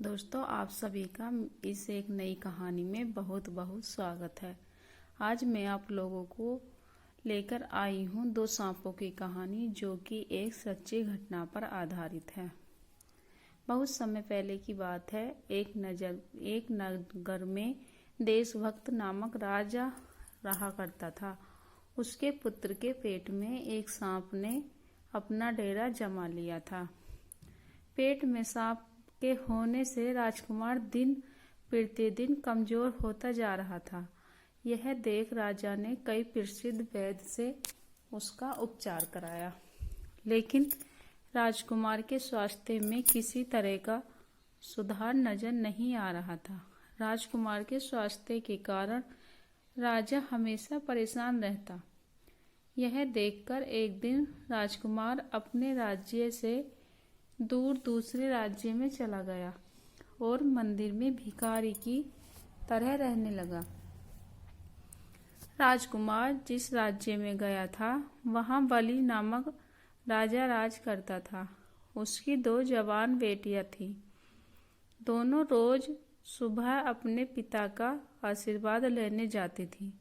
दोस्तों, आप सभी का इस एक नई कहानी में बहुत बहुत स्वागत है। आज मैं आप लोगों को लेकर आई हूँ दो सांपों की कहानी, जो कि एक सच्ची घटना पर आधारित है। बहुत समय पहले की बात है। एक नगर में देशभक्त नामक राजा रहा करता था। उसके पुत्र के पेट में एक सांप ने अपना डेरा जमा लिया था। पेट में सांप के होने से राजकुमार दिन प्रतिदिन कमजोर होता जा रहा था। यह देख राजा ने कई प्रसिद्ध वैद्य से उसका उपचार कराया, लेकिन राजकुमार के स्वास्थ्य में किसी तरह का सुधार नजर नहीं आ रहा था। राजकुमार के स्वास्थ्य के कारण राजा हमेशा परेशान रहता। यह देखकर एक दिन राजकुमार अपने राज्य से दूर दूसरे राज्य में चला गया और मंदिर में भिखारी की तरह रहने लगा। राजकुमार जिस राज्य में गया था, वहां बलि नामक राजा राज करता था। उसकी दो जवान बेटियां थीं। दोनों रोज सुबह अपने पिता का आशीर्वाद लेने जाती थीं।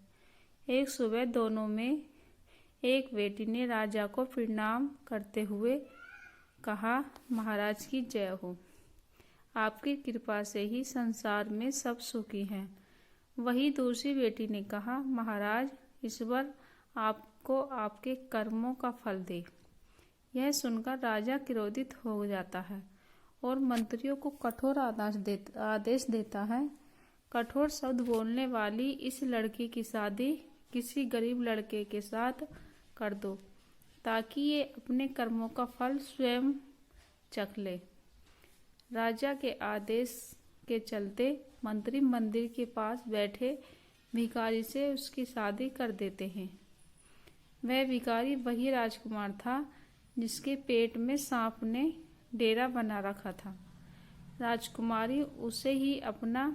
एक सुबह दोनों में एक बेटी ने राजा को प्रणाम करते हुए कहा, महाराज की जय हो। आपकी कृपा से ही संसार में सब सुखी हैं। वही दूसरी बेटी ने कहा, महाराज ईश्वर आपको आपके कर्मों का फल दे। यह सुनकर राजा क्रोधित हो जाता है और मंत्रियों को कठोर आदेश देता है। कठोर शब्द बोलने वाली इस लड़की की शादी किसी गरीब लड़के के साथ कर दो, ताकि ये अपने कर्मों का फल स्वयं चख ले। राजा के आदेश के चलते मंत्री मंदिर के पास बैठे भिखारी से उसकी शादी कर देते हैं। वह भिखारी वही राजकुमार था जिसके पेट में सांप ने डेरा बना रखा था। राजकुमारी उसे ही अपना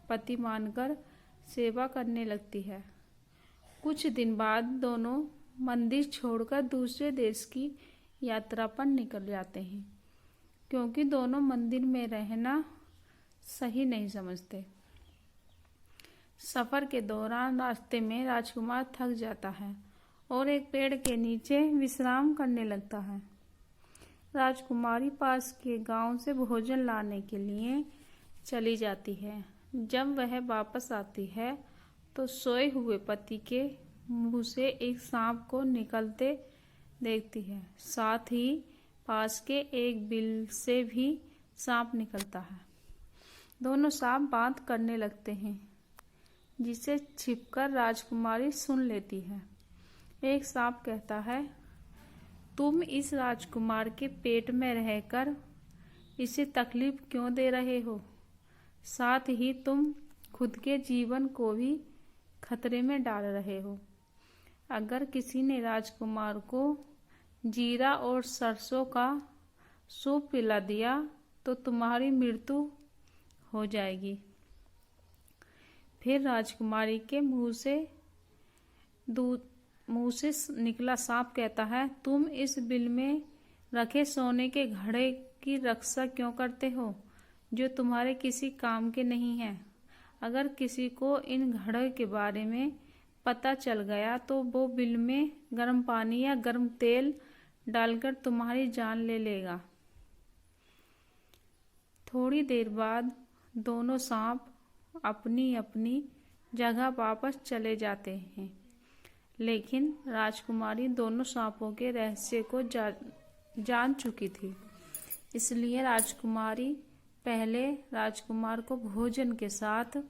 पति मानकर सेवा करने लगती है। कुछ दिन बाद दोनों मंदिर छोड़कर दूसरे देश की यात्रा पर निकल जाते हैं, क्योंकि दोनों मंदिर में रहना सही नहीं समझते। सफर के दौरान रास्ते में राजकुमार थक जाता है और एक पेड़ के नीचे विश्राम करने लगता है। राजकुमारी पास के गांव से भोजन लाने के लिए चली जाती है। जब वह वापस आती है तो सोए हुए पति के मुंह से एक सांप को निकलते देखती है। साथ ही पास के एक बिल से भी सांप निकलता है। दोनों सांप बात करने लगते हैं, जिसे छिपकर राजकुमारी सुन लेती है। एक सांप कहता है, तुम इस राजकुमार के पेट में रहकर इसे तकलीफ क्यों दे रहे हो? साथ ही तुम खुद के जीवन को भी खतरे में डाल रहे हो। अगर किसी ने राजकुमार को जीरा और सरसों का सूप पिला दिया तो तुम्हारी मृत्यु हो जाएगी। फिर राजकुमारी के मुंह से निकला सांप कहता है, तुम इस बिल में रखे सोने के घड़े की रक्षा क्यों करते हो, जो तुम्हारे किसी काम के नहीं है? अगर किसी को इन घड़े के बारे में पता चल गया तो वो बिल में गर्म पानी या गर्म तेल डालकर तुम्हारी जान ले लेगा। थोड़ी देर बाद दोनों सांप अपनी अपनी जगह वापस चले जाते हैं, लेकिन राजकुमारी दोनों सांपों के रहस्य को जान चुकी थी। इसलिए राजकुमारी पहले राजकुमार को भोजन के साथ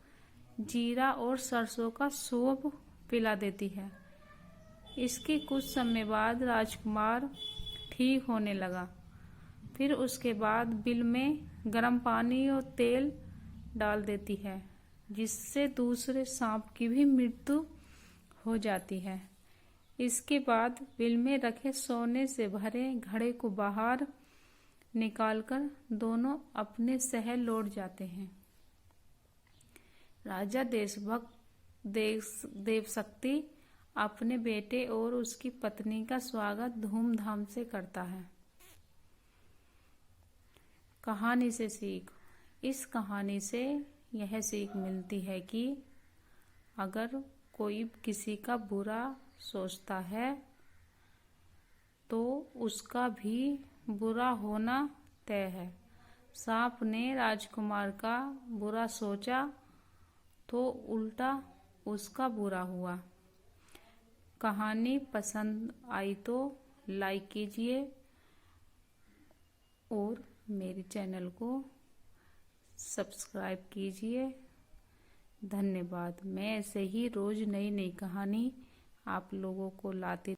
जीरा और सरसों का सूप पिला देती है। इसके कुछ समय बाद राजकुमार ठीक होने लगा। फिर उसके बाद बिल में गर्म पानी और तेल डाल देती है, जिससे दूसरे सांप की भी मृत्यु हो जाती है। इसके बाद बिल में रखे सोने से भरे घड़े को बाहर निकालकर दोनों अपने शहर लौट जाते हैं। राजा देशभक्त देवशक्ति अपने बेटे और उसकी पत्नी का स्वागत धूमधाम से करता है। कहानी से सीख, इस कहानी से यह सीख मिलती है कि अगर कोई किसी का बुरा सोचता है तो उसका भी बुरा होना तय है। सांप ने राजकुमार का बुरा सोचा तो उल्टा उसका बुरा हुआ। कहानी पसंद आई तो लाइक कीजिए और मेरे चैनल को सब्सक्राइब कीजिए। धन्यवाद। मैं ऐसे ही रोज नई नई कहानी आप लोगों को लाती